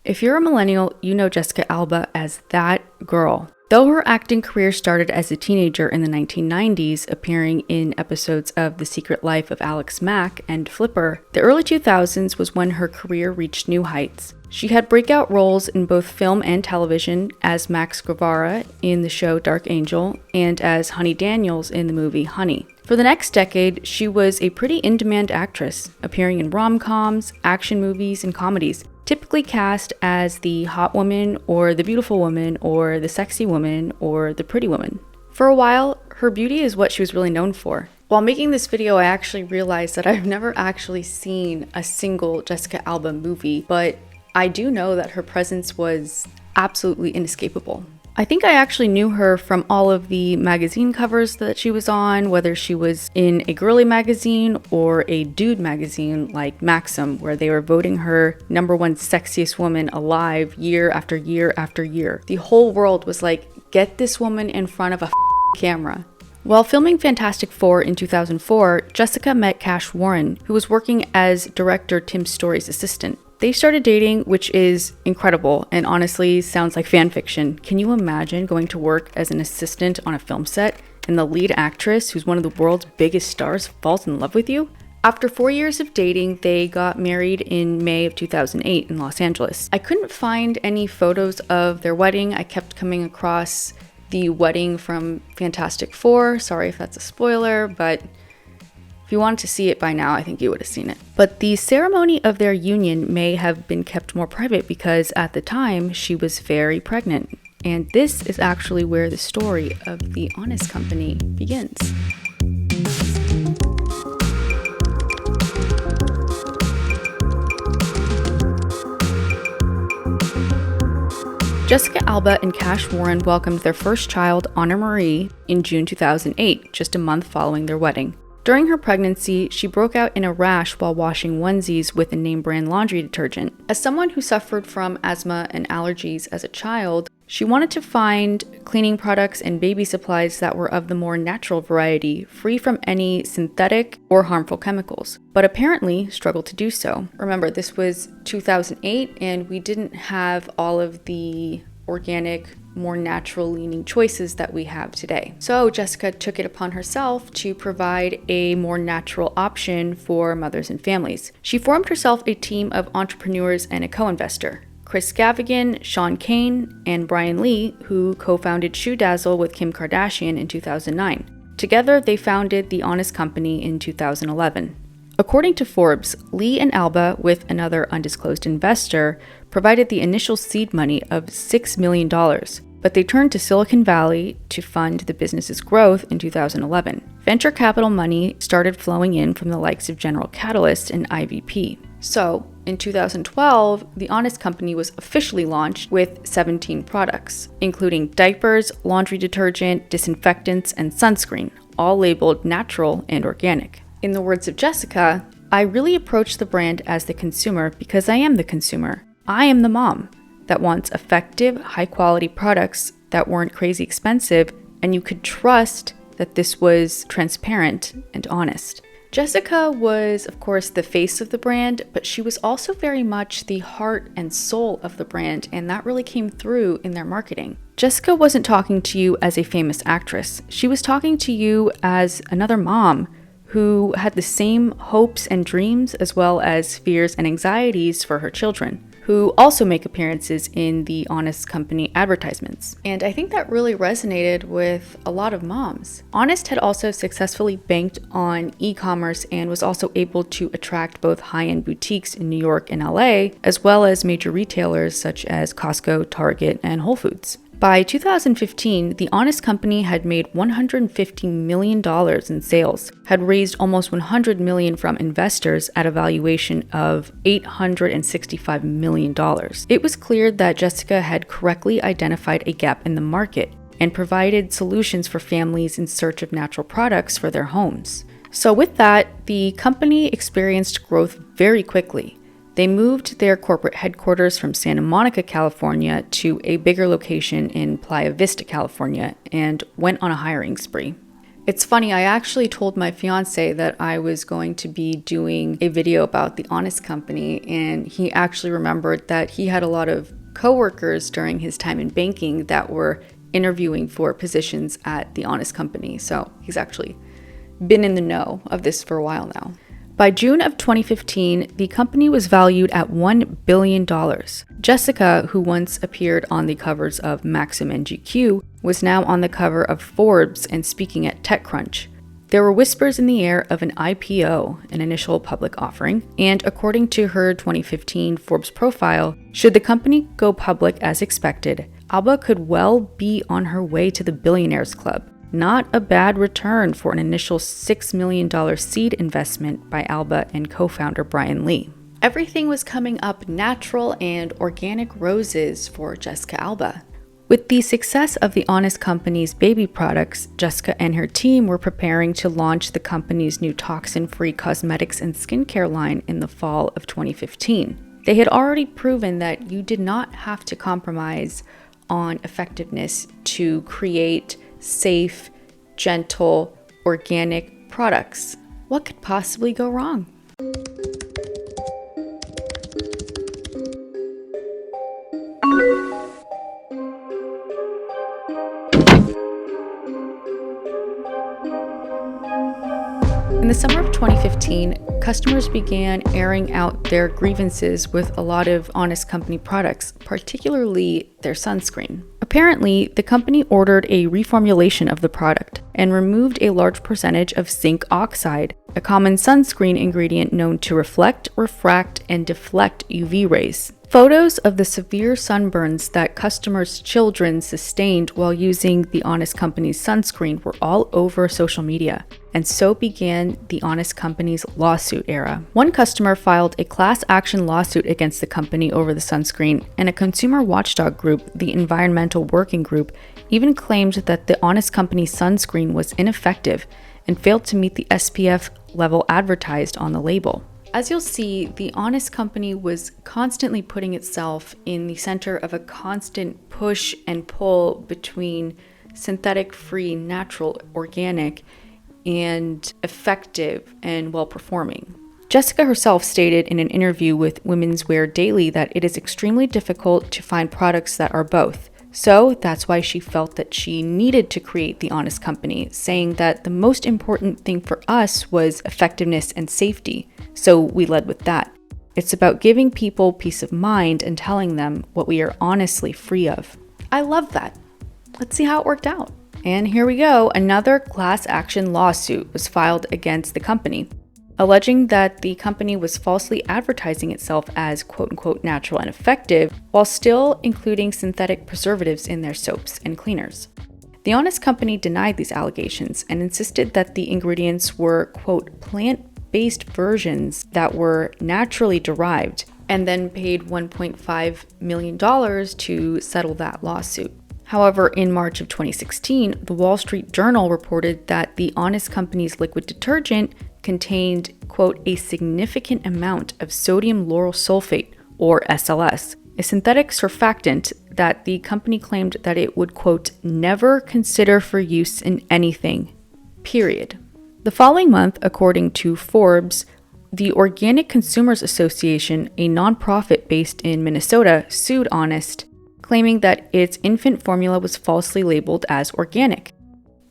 If you're a millennial, you know Jessica Alba as that girl. Though her acting career started as a teenager in the 1990s, appearing in episodes of The Secret Life of Alex Mack and Flipper, the early 2000s was when her career reached new heights. She had breakout roles in both film and television as Max Guevara in the show Dark Angel and as Honey Daniels in the movie Honey. For the next decade, she was a pretty in-demand actress, appearing in rom-coms, action movies, and comedies, typically cast as the hot woman or the beautiful woman or the sexy woman or the pretty woman. For a while, her beauty is what she was really known for. While making this video, I actually realized that I've never actually seen a single Jessica Alba movie, but I do know that her presence was absolutely inescapable. I think I actually knew her from all of the magazine covers that she was on, whether she was in a girly magazine or a dude magazine like Maxim, where they were voting her #1 sexiest woman alive year after year after year. The whole world was like, get this woman in front of a camera. While filming Fantastic Four in 2004, Jessica met Cash Warren, who was working as director Tim Story's assistant. They started dating, which is incredible and honestly sounds like fan fiction. Can you imagine going to work as an assistant on a film set and the lead actress, who's one of the world's biggest stars, falls in love with you? After 4 years of dating, they got married in May of 2008 in Los Angeles. I couldn't find any photos of their wedding. I kept coming across the wedding from Fantastic Four. Sorry if that's a spoiler, but if you wanted to see it by now, I think you would have seen it. But the ceremony of their union may have been kept more private because at the time she was very pregnant. And this is actually where the story of The Honest Company begins. Jessica Alba and Cash Warren welcomed their first child, Honor Marie, in June 2008, just a month following their wedding. During her pregnancy, she broke out in a rash while washing onesies with a name brand laundry detergent. As someone who suffered from asthma and allergies as a child, she wanted to find cleaning products and baby supplies that were of the more natural variety, free from any synthetic or harmful chemicals, but apparently struggled to do so. Remember, this was 2008 and we didn't have all of the organic, more natural-leaning choices that we have today. So Jessica took it upon herself to provide a more natural option for mothers and families. She formed herself a team of entrepreneurs and a co-investor, Chris Gavigan, Sean Kane, and Brian Lee, who co-founded Shoe Dazzle with Kim Kardashian in 2009. Together, they founded The Honest Company in 2011. According to Forbes, Lee and Alba, with another undisclosed investor, provided the initial seed money of $6 million, but they turned to Silicon Valley to fund the business's growth in 2011. Venture capital money started flowing in from the likes of General Catalyst and IVP. So, in 2012, The Honest Company was officially launched with 17 products, including diapers, laundry detergent, disinfectants, and sunscreen, all labeled natural and organic. In the words of Jessica, I really approach the brand as the consumer because I am the consumer. I am the mom that wants effective, high-quality products that weren't crazy expensive, and you could trust that this was transparent and honest. Jessica was, of course, the face of the brand, but she was also very much the heart and soul of the brand, and that really came through in their marketing. Jessica wasn't talking to you as a famous actress. She was talking to you as another mom who had the same hopes and dreams as well as fears and anxieties for her children, who also make appearances in the Honest Company advertisements. And I think that really resonated with a lot of moms. Honest had also successfully banked on e-commerce and was also able to attract both high-end boutiques in New York and LA, as well as major retailers such as Costco, Target, and Whole Foods. By 2015, The Honest Company had made $150 million in sales, had raised almost $100 million from investors at a valuation of $865 million. It was clear that Jessica had correctly identified a gap in the market and provided solutions for families in search of natural products for their homes. So with that, the company experienced growth very quickly. They moved their corporate headquarters from Santa Monica, California to a bigger location in Playa Vista, California, and went on a hiring spree. It's funny, I actually told my fiance that I was going to be doing a video about the Honest Company, and he actually remembered that he had a lot of coworkers during his time in banking that were interviewing for positions at the Honest Company. So he's actually been in the know of this for a while now. By June of 2015, the company was valued at $1 billion. Jessica, who once appeared on the covers of Maxim and GQ, was now on the cover of Forbes and speaking at TechCrunch. There were whispers in the air of an IPO, an initial public offering, and according to her 2015 Forbes profile, should the company go public as expected, Alba could well be on her way to the Billionaires Club. Not a bad return for an initial $6 million seed investment by Alba and co-founder Brian Lee. Everything was coming up natural and organic roses for Jessica Alba. With the success of the Honest Company's baby products, Jessica and her team were preparing to launch the company's new toxin-free cosmetics and skincare line in the fall of 2015. They had already proven that you did not have to compromise on effectiveness to create safe, gentle, organic products. What could possibly go wrong? In the summer of 2015, customers began airing out their grievances with a lot of Honest Company products, particularly their sunscreen. Apparently, the company ordered a reformulation of the product and removed a large percentage of zinc oxide, a common sunscreen ingredient known to reflect, refract, and deflect UV rays. Photos of the severe sunburns that customers' children sustained while using the Honest Company's sunscreen were all over social media, and so began the Honest Company's lawsuit era. One customer filed a class action lawsuit against the company over the sunscreen, and a consumer watchdog group, the Environmental Working Group, even claimed that the Honest Company sunscreen was ineffective and failed to meet the SPF level advertised on the label. As you'll see, the Honest Company was constantly putting itself in the center of a constant push and pull between synthetic-free, natural, organic, and effective and well-performing. Jessica herself stated in an interview with Women's Wear Daily that it is extremely difficult to find products that are both. So that's why she felt that she needed to create the Honest Company, saying that the most important thing for us was effectiveness and safety. So we led with that. It's about giving people peace of mind and telling them what we are honestly free of. I love that. Let's see how it worked out. And here we go. Another class action lawsuit was filed against the company, alleging that the company was falsely advertising itself as quote-unquote natural and effective, while still including synthetic preservatives in their soaps and cleaners. The Honest Company denied these allegations and insisted that the ingredients were, quote, plant-based versions that were naturally derived, and then paid $1.5 million to settle that lawsuit. However, in March of 2016, the Wall Street Journal reported that the Honest Company's liquid detergent contained, quote, a significant amount of sodium lauryl sulfate, or SLS, a synthetic surfactant that the company claimed that it would, quote, never consider for use in anything, period. The following month, according to Forbes, the Organic Consumers Association, a nonprofit based in Minnesota, sued Honest, claiming that its infant formula was falsely labeled as organic,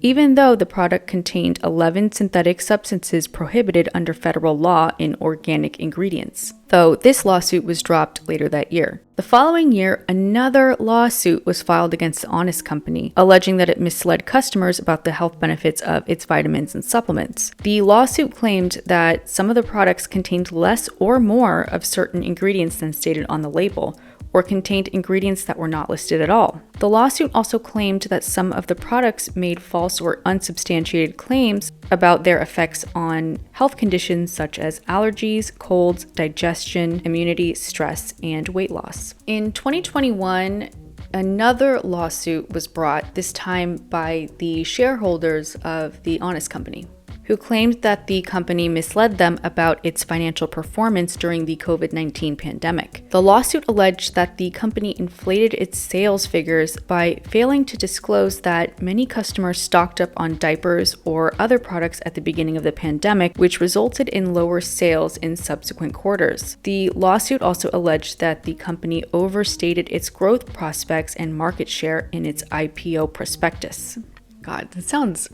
even though the product contained 11 synthetic substances prohibited under federal law in organic ingredients, though this lawsuit was dropped later that year. The following year, another lawsuit was filed against the Honest Company, alleging that it misled customers about the health benefits of its vitamins and supplements. The lawsuit claimed that some of the products contained less or more of certain ingredients than stated on the label, or contained ingredients that were not listed at all. The lawsuit also claimed that some of the products made false or unsubstantiated claims about their effects on health conditions such as allergies, colds, digestion, immunity, stress, and weight loss. In 2021, another lawsuit was brought, this time by the shareholders of the Honest Company. who claimed that the company misled them about its financial performance during the COVID-19 pandemic. The lawsuit alleged that the company inflated its sales figures by failing to disclose that many customers stocked up on diapers or other products at the beginning of the pandemic, which resulted in lower sales in subsequent quarters. The lawsuit also alleged that the company overstated its growth prospects and market share in its IPO prospectus. God, that sounds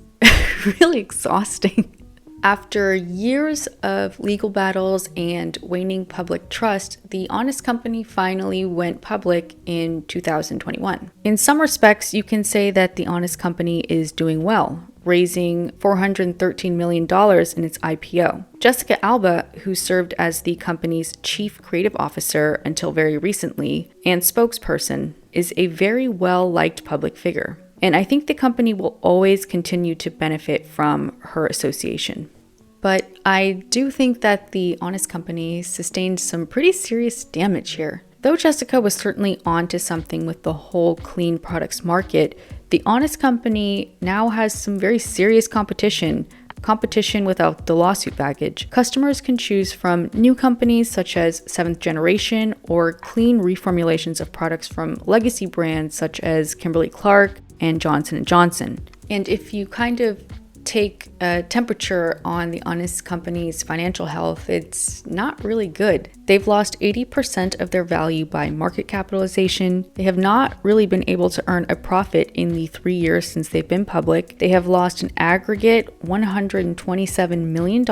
really exhausting. After years of legal battles and waning public trust, the Honest Company finally went public in 2021. In some respects, you can say that the Honest Company is doing well, raising $413 million in its IPO. Jessica Alba, who served as the company's chief creative officer until very recently and spokesperson, is a very well-liked public figure. And I think the company will always continue to benefit from her association. But I do think that the Honest Company sustained some pretty serious damage here. Though Jessica was certainly onto something with the whole clean products market, the Honest Company now has some very serious competition without the lawsuit baggage. Customers can choose from new companies such as Seventh Generation or clean reformulations of products from legacy brands such as Kimberly-Clark and Johnson & Johnson. And if you kind of take a temperature on the Honest Company's financial health, it's not really good. They've lost 80% of their value by market capitalization. They have not really been able to earn a profit in the 3 years since they've been public. They have lost an aggregate $127 million.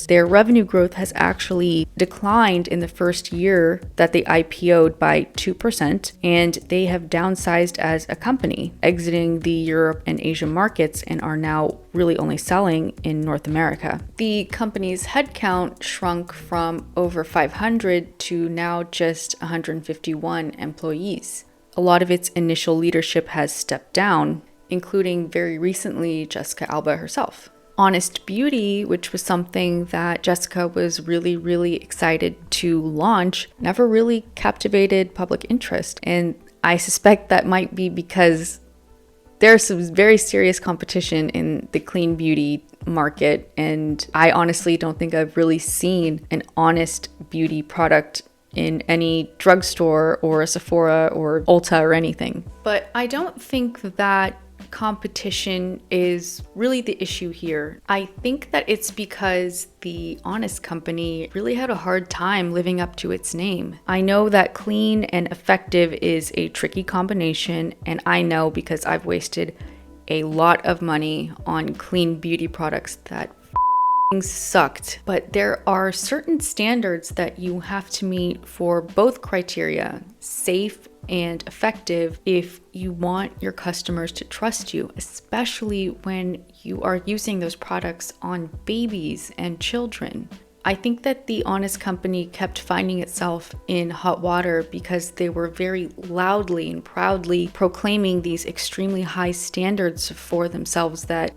Their revenue growth has actually declined in the first year that they IPO'd by 2%, and they have downsized as a company, exiting the Europe and Asia markets and are now really only selling in North America. The company's headcount shrunk from over 500 to now just 151 employees. A lot of its initial leadership has stepped down, including very recently Jessica Alba herself. Honest Beauty, which was something that Jessica was really excited to launch, never really captivated public interest. And I suspect that might be because there's some very serious competition in the clean beauty market, and I honestly don't think I've really seen an Honest Beauty product in any drugstore or a Sephora or Ulta or anything. But I don't think that competition is really the issue here. I think that it's because the Honest Company really had a hard time living up to its name. I know that clean and effective is a tricky combination, and I know because I've wasted a lot of money on clean beauty products that sucked. But there are certain standards that you have to meet for both criteria, safe and effective, if you want your customers to trust you, especially when you are using those products on babies and children. I think that the Honest Company kept finding itself in hot water because they were very loudly and proudly proclaiming these extremely high standards for themselves that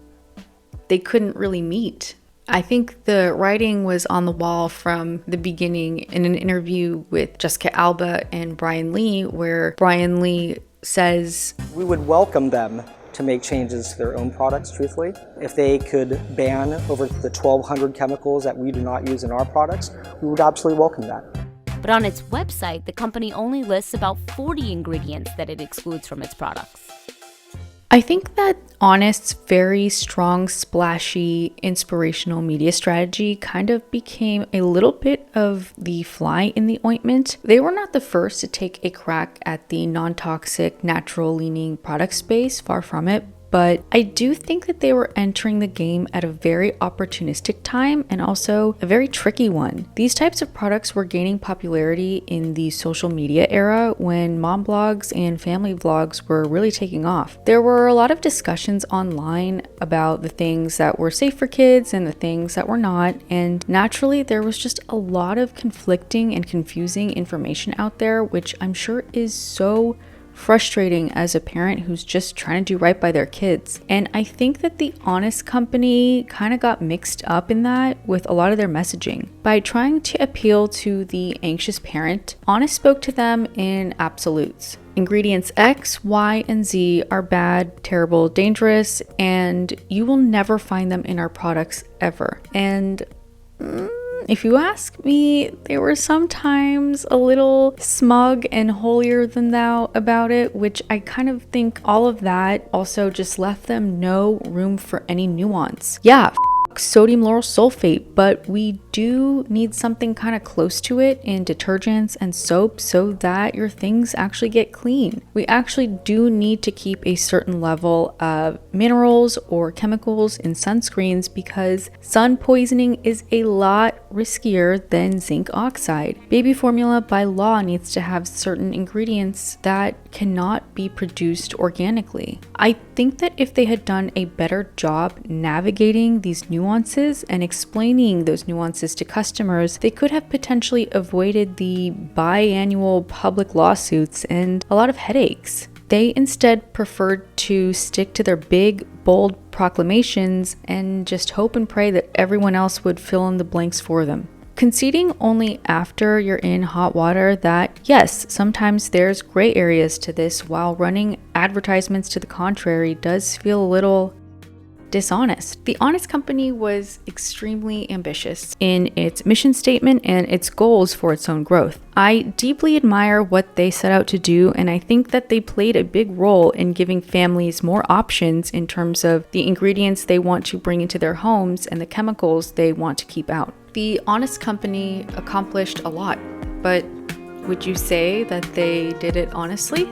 they couldn't really meet. I think the writing was on the wall from the beginning in an interview with Jessica Alba and Brian Lee, where Brian Lee says, "We would welcome them to make changes to their own products, truthfully. If they could ban over the 1,200 chemicals that we do not use in our products, we would absolutely welcome that." But on its website, the company only lists about 40 ingredients that it excludes from its products. I think that Honest's very strong, splashy, inspirational media strategy kind of became a little bit of the fly in the ointment. They were not the first to take a crack at the non-toxic, natural-leaning product space, far from it. But I do think that they were entering the game at a very opportunistic time and also a very tricky one. These types of products were gaining popularity in the social media era when mom blogs and family vlogs were really taking off. There were a lot of discussions online about the things that were safe for kids and the things that were not, and naturally there was just a lot of conflicting and confusing information out there, which I'm sure is so frustrating as a parent who's just trying to do right by their kids. And I think that the Honest Company kind of got mixed up in that with a lot of their messaging. By trying to appeal to the anxious parent, Honest spoke to them in absolutes. Ingredients X, Y, and Z are bad, terrible, dangerous, and you will never find them in our products ever. And if you ask me, they were sometimes a little smug and holier than thou about it, which I kind of think all of that also just left them no room for any nuance. Yeah, sodium lauryl sulfate, but we do need something kind of close to it in detergents and soap so that your things actually get clean. We actually do need to keep a certain level of minerals or chemicals in sunscreens because sun poisoning is a lot riskier than zinc oxide. Baby formula by law needs to have certain ingredients that cannot be produced organically. I think that if they had done a better job navigating these nuances and explaining those nuances to customers, they could have potentially avoided the biannual public lawsuits and a lot of headaches. They instead preferred to stick to their big, bold proclamations and just hope and pray that everyone else would fill in the blanks for them. Conceding only after you're in hot water that, yes, sometimes there's gray areas to this, while running advertisements to the contrary does feel a little dishonest. The Honest Company was extremely ambitious in its mission statement and its goals for its own growth. I deeply admire what they set out to do, and I think that they played a big role in giving families more options in terms of the ingredients they want to bring into their homes and the chemicals they want to keep out. The Honest Company accomplished a lot, but would you say that they did it honestly?